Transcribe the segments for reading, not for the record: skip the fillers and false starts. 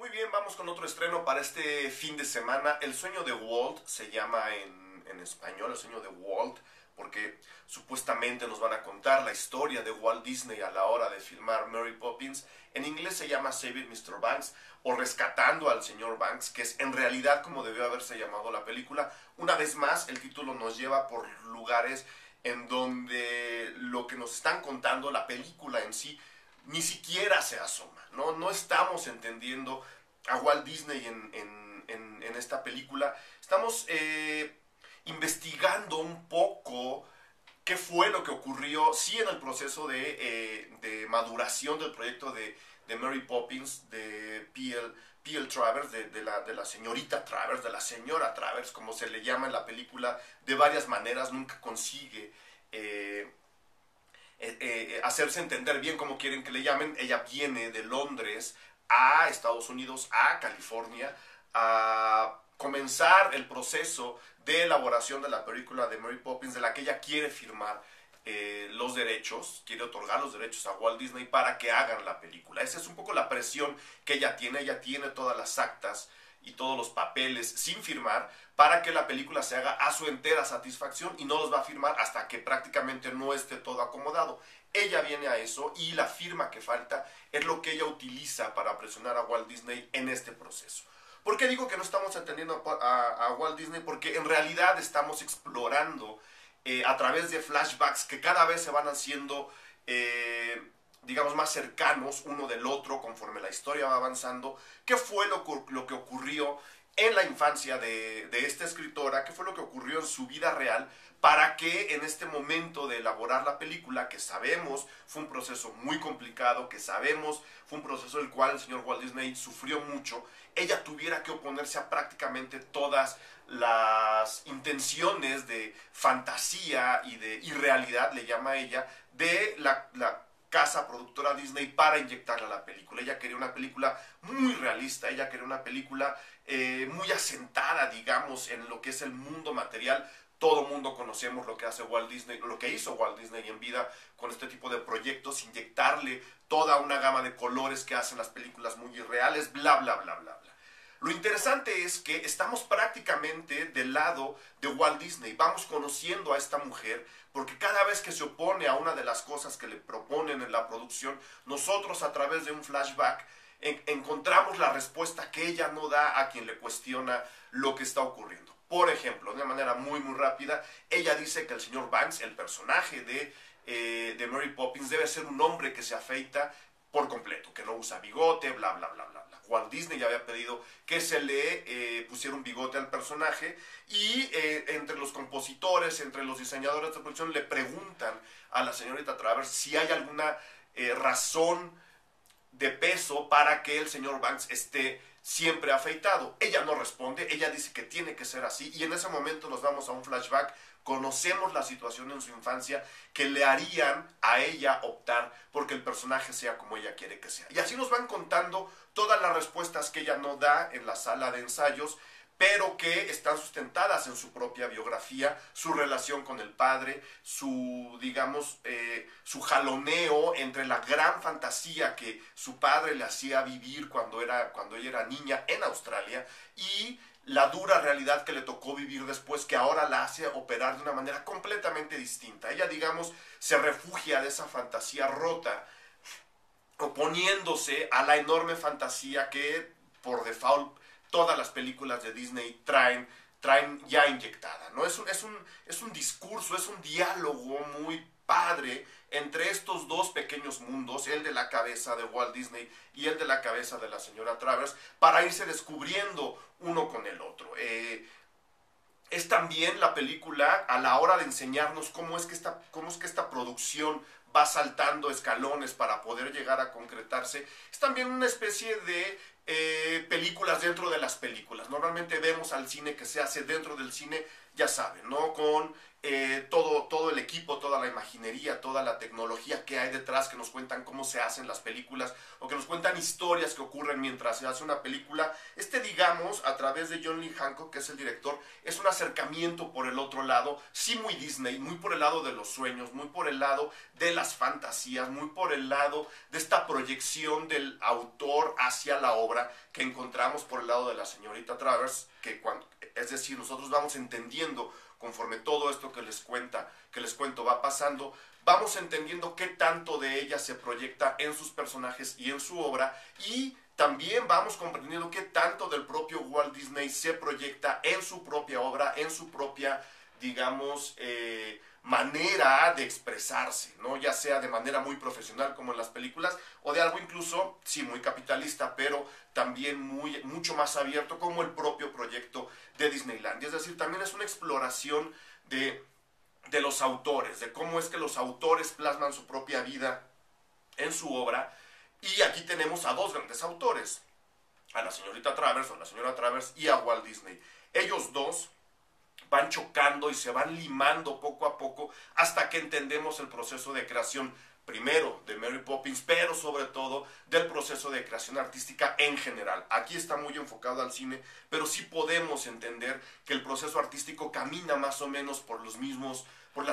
Muy bien, vamos con otro estreno para este fin de semana. El sueño de Walt se llama en español, El sueño de Walt, porque supuestamente nos van a contar la historia de Walt Disney a la hora de filmar Mary Poppins. En inglés se llama Saving Mr. Banks o Rescatando al señor Banks, que es en realidad como debió haberse llamado la película. Una vez más, el título nos lleva por lugares en donde lo que nos están contando, la película en sí, ni siquiera se asoma, ¿no? No estamos entendiendo a Walt Disney en esta película. Estamos investigando un poco qué fue lo que ocurrió, sí, en el proceso de maduración del proyecto de Mary Poppins, de P.L. Travers, de la señorita Travers, de la señora Travers, como se le llama en la película, de varias maneras, nunca consigue hacerse entender bien cómo quieren que le llamen. Ella viene de Londres a Estados Unidos, a California, a comenzar el proceso de elaboración de la película de Mary Poppins, de la que ella quiere firmar los derechos, quiere otorgar los derechos a Walt Disney para que hagan la película. Esa es un poco la presión que ella tiene todas las actas y todos los papeles sin firmar para que la película se haga a su entera satisfacción, y no los va a firmar hasta que prácticamente no esté todo acomodado. Ella viene a eso, y la firma que falta es lo que ella utiliza para presionar a Walt Disney en este proceso. ¿Por qué digo que no estamos entendiendo a Walt Disney? Porque en realidad estamos explorando a través de flashbacks que cada vez se van haciendo digamos, más cercanos uno del otro conforme la historia va avanzando. ¿Qué fue lo que ocurrió en la infancia de esta escritora? ¿Qué fue lo que ocurrió en su vida real para que en este momento de elaborar la película, que sabemos fue un proceso muy complicado, que sabemos fue un proceso del cual el señor Walt Disney sufrió mucho, ella tuviera que oponerse a prácticamente todas las intenciones de fantasía y de irrealidad, le llama ella, de la casa productora Disney para inyectarle a la película? Ella quería una película muy realista, ella quería una película muy asentada, digamos, en lo que es el mundo material. Todo mundo conocemos lo que hace Walt Disney, lo que hizo Walt Disney en vida con este tipo de proyectos, inyectarle toda una gama de colores que hacen las películas muy irreales, bla, bla, bla, bla, bla. Lo interesante es que estamos prácticamente del lado de Walt Disney. Vamos conociendo a esta mujer, porque cada vez que se opone a una de las cosas que le proponen en la producción, nosotros, a través de un flashback, encontramos la respuesta que ella no da a quien le cuestiona lo que está ocurriendo. Por ejemplo, de una manera muy muy rápida, ella dice que el señor Banks, el personaje de Mary Poppins, debe ser un hombre que se afeita por completo, que no usa bigote, bla, bla, bla, bla, bla. Walt Disney ya había pedido que se le pusiera un bigote al personaje, y entre los compositores, entre los diseñadores de producción, le preguntan a la señorita Travers si hay alguna razón de peso para que el señor Banks esté siempre afeitado. Ella no responde, ella dice que tiene que ser así, y en ese momento nos vamos a un flashback. Conocemos la situación en su infancia que le harían a ella optar porque el personaje sea como ella quiere que sea. Y así nos van contando todas las respuestas que ella no da en la sala de ensayos, pero que están sustentadas en su propia biografía, su relación con el padre, su, digamos, su jaloneo entre la gran fantasía que su padre le hacía vivir cuando ella era niña en Australia, y la dura realidad que le tocó vivir después, que ahora la hace operar de una manera completamente distinta. Ella, digamos, se refugia de esa fantasía rota, oponiéndose a la enorme fantasía que por default todas las películas de Disney traen ya inyectada, ¿no? Es un discurso, es un diálogo muy padre entre estos dos pequeños mundos, el de la cabeza de Walt Disney y el de la cabeza de la señora Travers, para irse descubriendo uno con el otro. Es también la película a la hora de enseñarnos cómo es que esta producción va saltando escalones para poder llegar a concretarse. Es también una especie de películas dentro de las películas. Normalmente vemos al cine que se hace dentro del cine, ya saben, ¿no? Con todo el equipo, toda la imaginería, toda la tecnología que hay detrás, que nos cuentan cómo se hacen las películas, o que nos cuentan historias que ocurren mientras se hace una película. Digamos, a través de John Lee Hancock, que es el director, es un acercamiento por el otro lado, sí muy Disney, muy por el lado de los sueños, muy por el lado de las fantasías, muy por el lado de esta proyección del autor hacia la obra que encontramos por el lado de la señorita Travers, es decir, nosotros vamos entendiendo conforme todo esto que les cuento va pasando, vamos entendiendo qué tanto de ella se proyecta en sus personajes y en su obra, y también vamos comprendiendo qué tanto del propio Walt Disney se proyecta en su propia obra, en su propia, digamos, manera de expresarse, ¿no? Ya sea de manera muy profesional como en las películas, o de algo incluso, sí, muy capitalista, pero también mucho más abierto como el propio proyecto de Disneylandia. Es decir, también es una exploración de los autores, de cómo es que los autores plasman su propia vida en su obra. Y aquí tenemos a dos grandes autores, a la señorita Travers o la señora Travers y a Walt Disney. Ellos dos van chocando y se van limando poco a poco hasta que entendemos el proceso de creación, primero de Mary Poppins, pero sobre todo del proceso de creación artística en general. Aquí está muy enfocado al cine, pero sí podemos entender que el proceso artístico camina más o menos por las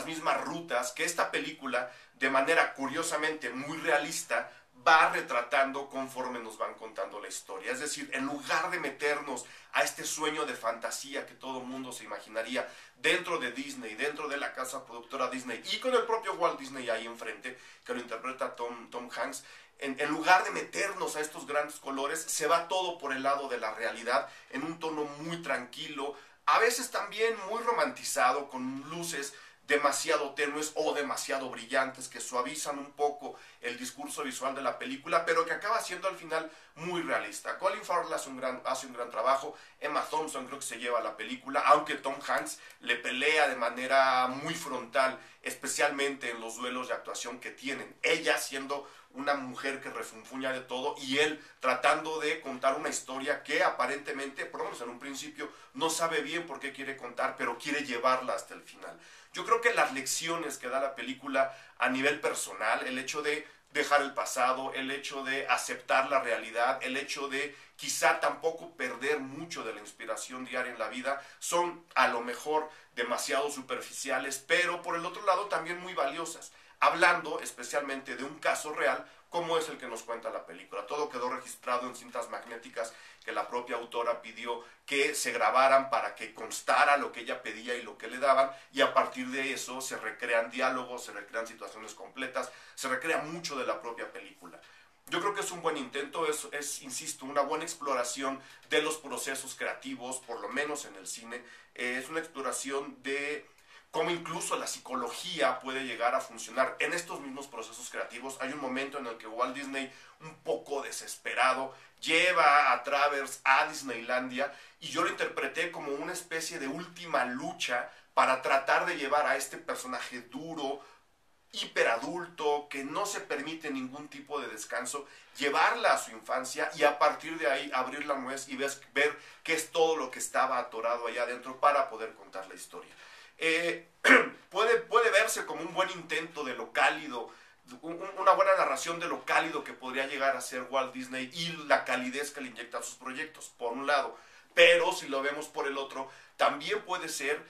mismas rutas que esta película, de manera curiosamente muy realista, va retratando conforme nos van contando la historia. Es decir, en lugar de meternos a este sueño de fantasía que todo mundo se imaginaría dentro de Disney, dentro de la casa productora Disney y con el propio Walt Disney ahí enfrente, que lo interpreta Tom Hanks, en lugar de meternos a estos grandes colores, se va todo por el lado de la realidad, en un tono muy tranquilo, a veces también muy romantizado, con luces demasiado tenues o demasiado brillantes que suavizan un poco el discurso visual de la película, pero que acaba siendo al final muy realista. Colin Farrell hace un gran trabajo, Emma Thompson creo que se lleva la película, aunque Tom Hanks le pelea de manera muy frontal, especialmente en los duelos de actuación que tienen. Ella siendo una mujer que refunfuña de todo y él tratando de contar una historia que aparentemente, por lo menos en un principio, no sabe bien por qué quiere contar, pero quiere llevarla hasta el final. Yo creo que las lecciones que da la película a nivel personal, el hecho de dejar el pasado, el hecho de aceptar la realidad, el hecho de quizá tampoco perder mucho de la inspiración diaria en la vida, son a lo mejor demasiado superficiales, pero por el otro lado también muy valiosas, hablando especialmente de un caso real como es el que nos cuenta la película. Todo quedó registrado en cintas magnéticas que la propia autora pidió que se grabaran para que constara lo que ella pedía y lo que le daban, y a partir de eso se recrean diálogos, se recrean situaciones completas, se recrea mucho de la propia película. Yo creo que es un buen intento, insisto, una buena exploración de los procesos creativos, por lo menos en el cine. Es una exploración de cómo incluso la psicología puede llegar a funcionar en estos mismos procesos creativos. Hay un momento en el que Walt Disney, un poco desesperado, lleva a Travers a Disneylandia, y yo lo interpreté como una especie de última lucha para tratar de llevar a este personaje duro, hiperadulto, que no se permite ningún tipo de descanso, llevarla a su infancia y a partir de ahí abrir la nuez y ver qué es todo lo que estaba atorado allá adentro para poder contar la historia. Puede verse como un buen intento de lo cálido, una buena narración de lo cálido que podría llegar a ser Walt Disney y la calidez que le inyecta a sus proyectos, por un lado. Pero si lo vemos por el otro, también puede ser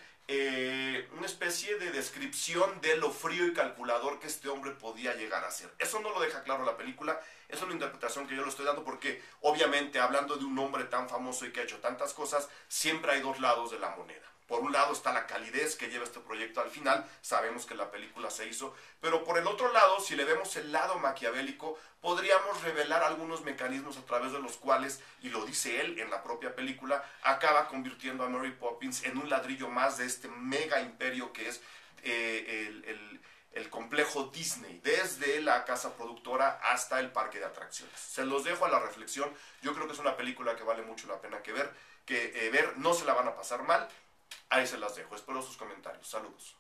una especie de descripción de lo frío y calculador que este hombre podía llegar a ser. Eso no lo deja claro la película, es una interpretación que yo le estoy dando porque obviamente hablando de un hombre tan famoso y que ha hecho tantas cosas, siempre hay dos lados de la moneda. Por un lado está la calidez que lleva este proyecto al final, sabemos que la película se hizo, pero por el otro lado, si le vemos el lado maquiavélico, podríamos revelar algunos mecanismos a través de los cuales, y lo dice él en la propia película, acaba convirtiendo a Mary Poppins en un ladrillo más de este mega imperio que es el complejo Disney, desde la casa productora hasta el parque de atracciones. Se los dejo a la reflexión, yo creo que es una película que vale mucho la pena ver, no se la van a pasar mal. Ahí se las dejo, espero sus comentarios, saludos.